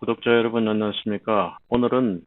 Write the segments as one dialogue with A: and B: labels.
A: 구독자 여러분 안녕하십니까? 오늘은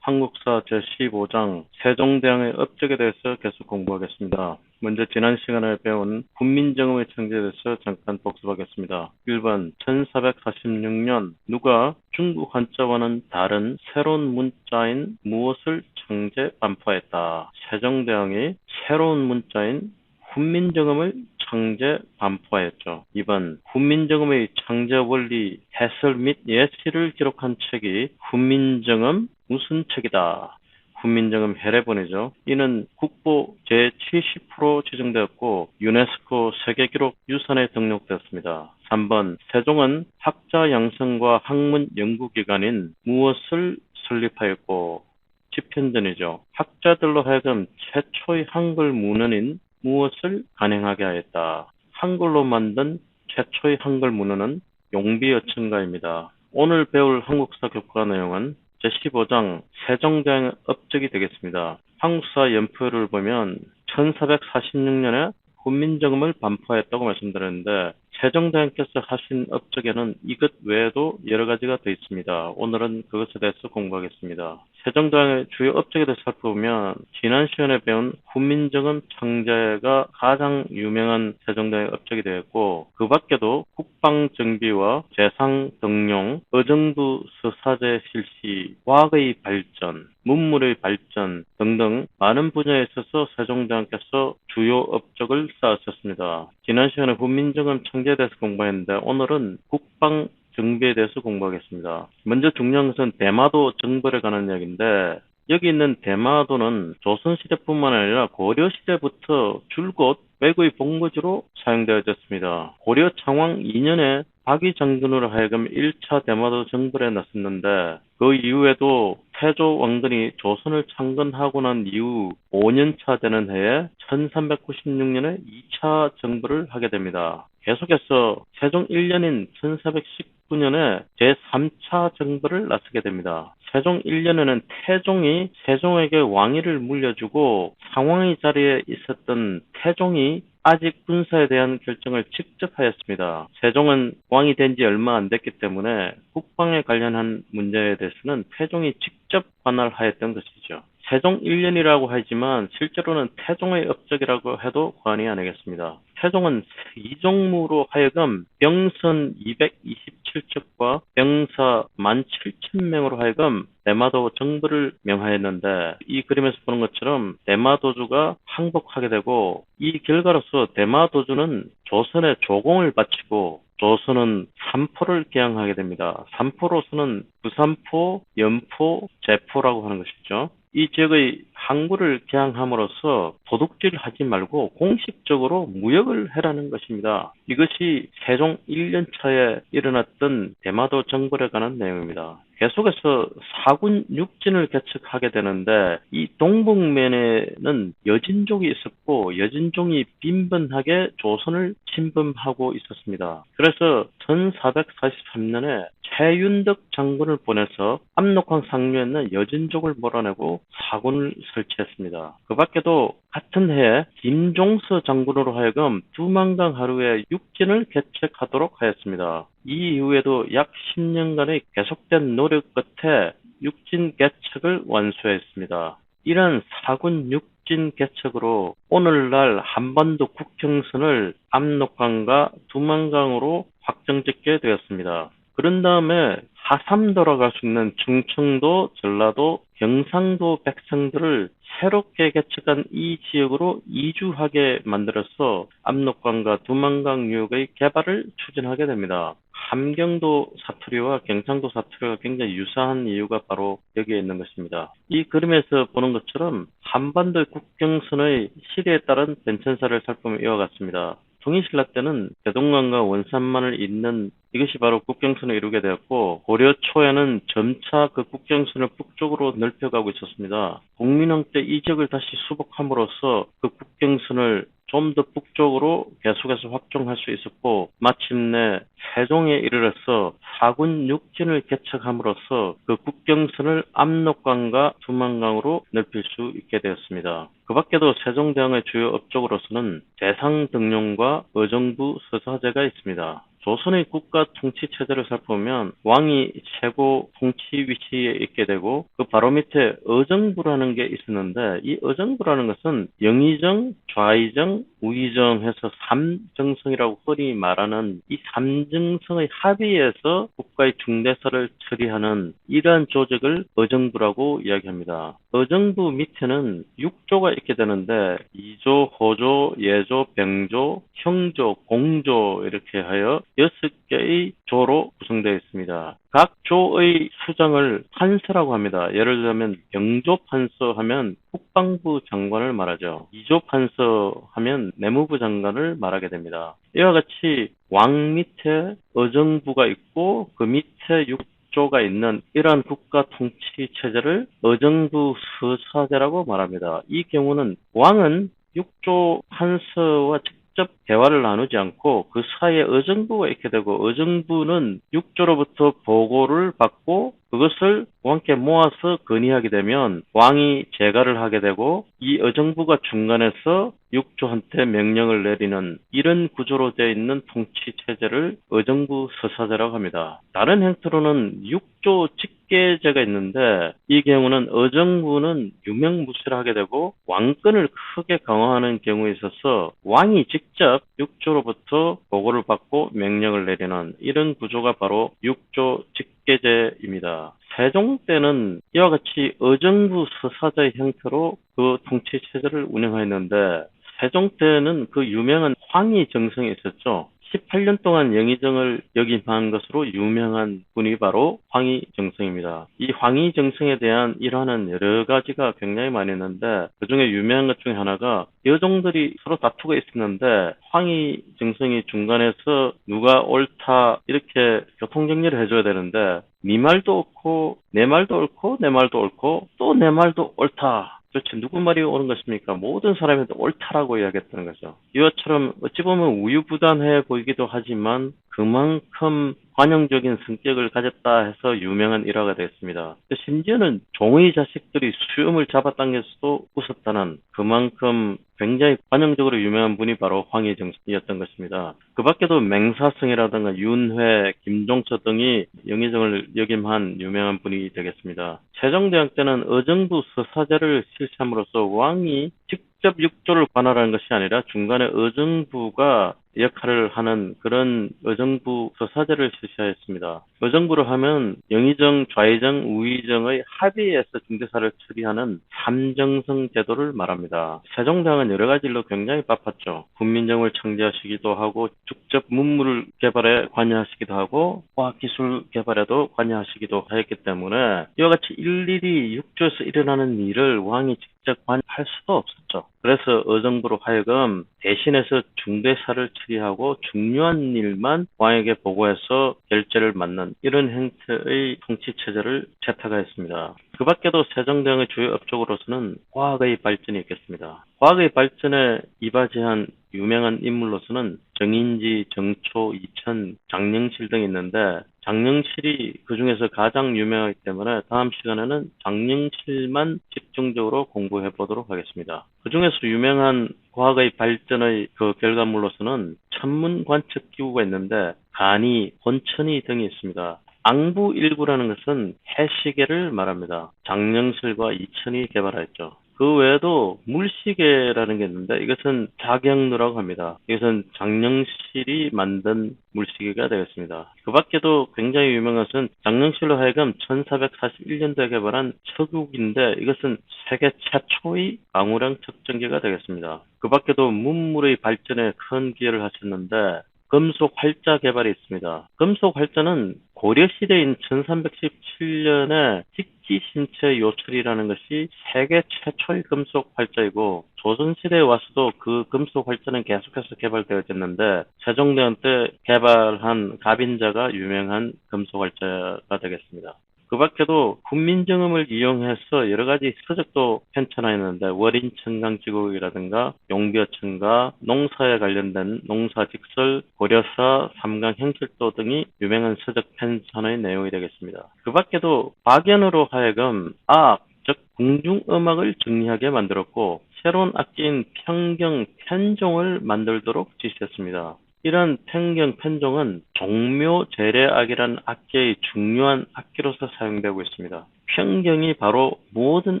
A: 한국사 제15장 세종대왕의 업적에 대해서 계속 공부하겠습니다. 먼저 지난 시간에 배운 훈민정음의 창제에 대해서 잠깐 복습하겠습니다. 1번 1446년 누가 중국 한자와는 다른 새로운 문자인 무엇을 창제 반포했다. 세종대왕이 새로운 문자인 훈민정음을 창제 반포하였죠. 2번 훈민정음의 창제 원리 해설 및 예시를 기록한 책이 훈민정음 무슨 책이다. 훈민정음 해례본이죠. 이는 국보 제70% 지정되었고 유네스코 세계기록 유산에 등록되었습니다. 3번 세종은 학자 양성과 학문 연구기관인 무엇을 설립하였고 집현전이죠. 학자들로 하여금 최초의 한글 문헌인 무엇을 간행하게 하였다. 한글로 만든 최초의 한글 문헌은 용비어천가입니다. 오늘 배울 한국사 교과 내용은 제15장 세종대왕의 업적이 되겠습니다. 한국사 연표를 보면 1446년에 훈민정음을 반포했다고 말씀드렸는데 세종대왕께서 하신 업적에는 이것 외에도 여러 가지가 더 있습니다. 오늘은 그것에 대해서 공부하겠습니다. 세종대왕의 주요 업적에 대해서 살펴보면 지난 시간에 배운 훈민정음 창제가 가장 유명한 세종대왕의 업적이 되었고 그 밖에도 국방정비와 재상등용, 의정부 서사제 실시, 과학의 발전, 문물의 발전 등등 많은 분야에 있어서 세종대왕께서 주요 업적을 쌓으셨습니다. 지난 시간에 훈민정음 창제에 대해서 공부했는데 오늘은 국방 정비에 대해서 공부하겠습니다. 먼저 중요한 것은 대마도 정벌에 관한 이야기인데 여기 있는 대마도는 조선시대뿐만 아니라 고려시대부터 줄곧 외구의 본거지로 사용되어졌습니다. 고려 창왕 2년에 박위 장군으로 하여금 1차 대마도 정벌에 나섰는데 그 이후에도 태조 왕건이 조선을 창건하고 난 이후 5년차 되는 해에 1396년에 2차 정벌을 하게 됩니다. 계속해서 세종 1년인 1419년에 제3차 정벌을 나서게 됩니다. 세종 1년에는 태종이 세종에게 왕위를 물려주고 상왕의 자리에 있었던 태종이 아직 군사에 대한 결정을 직접 하였습니다. 세종은 왕이 된 지 얼마 안 됐기 때문에 국방에 관련한 문제에 대해서는 태종이 직접 관할하였던 것이죠. 세종 1년이라고 하지만 실제로는 태종의 업적이라고 해도 과언이 아니겠습니다. 태종은 이종무로 하여금 병선 227척과 병사 17,000명으로 하여금 대마도 정벌을 명하였는데 이 그림에서 보는 것처럼 대마도주가 항복하게 되고 이 결과로서 대마도주는 조선의 조공을 바치고 조선은 삼포를 개항하게 됩니다. 삼포로서는 부산포, 연포, 제포라고 하는 것이죠. 이 지역의 항구를 개항함으로써 도둑질을 하지 말고 공식적으로 무역을 해라는 것입니다. 이것이 세종 1년 차에 일어났던 대마도 정벌에 관한 내용입니다. 계속해서 사군 육진을 개척하게 되는데 이 동북면에는 여진족이 있었고 여진족이 빈번하게 조선을 침범하고 있었습니다. 그래서 1443년에 최윤덕 장군을 보내서 압록강 상류에 있는 여진족을 몰아내고 사군을 설치했습니다. 그 밖에도 같은 해에 김종서 장군으로 하여금 두만강 하루에 육진을 개척하도록 하였습니다. 이 이후에도 약 10년간의 계속된 노력 끝에 육진 개척을 완수했습니다. 이런 사군 육진 개척으로 오늘날 한반도 국경선을 압록강과 두만강으로 확정짓게 되었습니다. 그런 다음에 하삼도라고 할 수 있는 충청도, 전라도, 경상도 백성들을 새롭게 개척한 이 지역으로 이주하게 만들어서 압록강과 두만강 유역의 개발을 추진하게 됩니다. 함경도 사투리와 경상도 사투리가 굉장히 유사한 이유가 바로 여기에 있는 것입니다. 이 그림에서 보는 것처럼 한반도의 국경선의 시대에 따른 변천사를 살펴보면 이와 같습니다. 통일신라 때는 대동강과 원산만을 잇는 이것이 바로 국경선을 이루게 되었고 고려 초에는 점차 그 국경선을 북쪽으로 넓혀가고 있었습니다. 공민왕 때 이 지역을 다시 수복함으로써 그 국경선을 좀 더 북쪽으로 계속해서 확정할 수 있었고 마침내 세종에 이르러서 사군 육진을 개척함으로써 그 국경선을 압록강과 두만강으로 넓힐 수 있게 되었습니다. 그 밖에도 세종대왕의 주요 업적으로서는 재상등용과 의정부 서사제가 있습니다. 조선의 국가 통치 체제를 살펴보면 왕이 최고 통치 위치에 있게 되고 그 바로 밑에 의정부라는 게 있었는데 이 의정부라는 것은 영의정, 좌의정, 우의정 해서 삼정성이라고 흔히 말하는 이 삼정성의 합의에서 국가의 중대사를 처리하는 이러한 조직을 의정부라고 이야기합니다. 의정부 밑에는 6조가 있게 되는데 2조, 호조, 예조, 병조, 형조, 공조 이렇게 하여 6개의 조로 구성되어 있습니다. 각 조의 수장을 판서라고 합니다. 예를 들면 병조 판서 하면 국방부 장관을 말하죠. 2조 판서 하면 내무부 장관을 말하게 됩니다. 이와 같이 왕 밑에 의정부가 있고 그 밑에 6조가 있는 이러한 국가 통치 체제를 의정부 서사제라고 말합니다. 이 경우는 왕은 6조 판서와 직접 대화를 나누지 않고 그 사이에 의정부가 있게 되고 의정부는 6조로부터 보고를 받고 그것을 왕께 모아서 건의하게 되면 왕이 재가를 하게 되고 이 의정부가 중간에서 6조한테 명령을 내리는 이런 구조로 되어 있는 통치 체제를 의정부 서사제라고 합니다. 다른 형태로는 6조 직계제가 있는데 이 경우는 의정부는 유명무실하게 되고 왕권을 크게 강화하는 경우에 있어서 왕이 직접 6조로부터 보고를 받고 명령을 내리는 이런 구조가 바로 6조 직계제입니다. 세종 때는 이와 같이 의정부 서사제의 형태로 그 통치 체제를 운영하였는데 세종 때는 그 유명한 황희정성이 있었죠. 18년 동안 영의정을 역임한 것으로 유명한 분이 바로 황희정성입니다. 이 황희정성에 대한 일화는 여러 가지가 굉장히 많이 있는데 그중에 유명한 것 중에 하나가 여종들이 서로 다투고 있었는데 황희정성이 중간에서 누가 옳다 이렇게 교통정리를 해줘야 되는데 네 말도 옳고 내 말도 옳고 내 말도 옳고 또 내 말도 옳다. 도대체 누구 말이 옳은 것입니까? 모든 사람한테 옳다라고 이야기했다는 거죠. 이것처럼 어찌 보면 우유부단해 보이기도 하지만 그만큼 관용적인 성격을 가졌다 해서 유명한 일화가 되었습니다. 심지어는 종의 자식들이 수염을 잡아당길 수도 웃었다는 그만큼 굉장히 관용적으로 유명한 분이 바로 황희정이었던 것입니다. 그 밖에도 맹사성이라든가 윤회, 김종처 등이 영의정을 역임한 유명한 분이 되겠습니다. 세종대왕 때는 의정부 서사제를 실시함으로써 왕이 직접 6조를 관할하는 것이 아니라 중간에 의정부가 역할을 하는 그런 의정부 서사제를 실시하였습니다. 의정부를 하면 영의정, 좌의정, 우의정의 합의에서 중대사를 처리하는 삼정성 제도를 말합니다. 세종대왕은 여러 가지 일로 굉장히 바빴죠. 군민정을 창제하시기도 하고 직접 문물 개발에 관여하시기도 하고 과학기술 개발에도 관여하시기도 하였기 때문에 이와 같이 일일이 6조에서 일어나는 일을 왕이 직접 관여할 수도 없었죠. 그래서 의정부로 하여금 대신해서 중대사를 처리하고 중요한 일만 왕에게 보고해서 결재를 맡는 이런 형태의 통치체제를 채택하였습니다. 그 밖에도 세종대왕의 주요 업적으로서는 과학의 발전이 있겠습니다. 과학의 발전에 이바지한 유명한 인물로서는 정인지, 정초, 이천, 장영실 등이 있는데 장영실이 그 중에서 가장 유명하기 때문에 다음 시간에는 장영실만 집중적으로 공부해 보도록 하겠습니다. 그 중에서 유명한 과학의 발전의 그 결과물로서는 천문 관측 기구가 있는데 간이, 혼천이 등이 있습니다. 앙부일구라는 것은 해시계를 말합니다. 장영실과 이천이 개발하였죠. 그 외에도 물시계라는 게 있는데 이것은 자경루라고 합니다. 이것은 장영실이 만든 물시계가 되겠습니다. 그 밖에도 굉장히 유명한 것은 장영실로 하여금 1441년도에 개발한 척육인데 이것은 세계 최초의 강우량 측정기가 되겠습니다. 그 밖에도 문물의 발전에 큰 기여를 하셨는데 금속 활자 개발이 있습니다. 금속 활자는 고려시대인 1317년에 tik기 신체 요철이라는 것이 세계 최초의 금속 활자이고 조선시대에 와서도 그 금속 활자는 계속해서 개발되어졌는데 세종대왕 때 개발한 가빈자가 유명한 금속 활자가 되겠습니다. 그 밖에도 군민정음을 이용해서 여러 가지 서적도 편찬하였는데 월인천강지국이라든가 용벼천가, 농사에 관련된 농사직설, 고려사, 삼강행실도 등이 유명한 서적 편찬의 내용이 되겠습니다. 그 밖에도 박연으로 하여금 악, 즉 궁중음악을 정리하게 만들었고 새로운 악기인 평경, 편종을 만들도록 지시했습니다. 이런 편경, 편종은 종묘 제례악이라는 악기의 중요한 악기로서 사용되고 있습니다. 편경이 바로 모든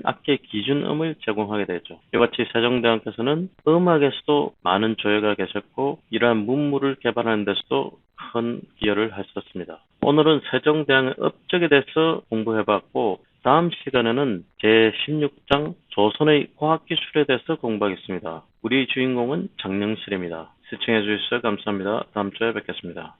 A: 악기의 기준음을 제공하게 되죠. 이같이 세종대왕께서는 음악에서도 많은 조예가 계셨고 이러한 문물을 개발하는 데서도 큰 기여를 하셨습니다. 오늘은 세종대왕의 업적에 대해서 공부해봤고 다음 시간에는 제16장 조선의 과학기술에 대해서 공부하겠습니다. 우리 주인공은 장영실입니다. 시청해주셔서 감사합니다. 다음 주에 뵙겠습니다.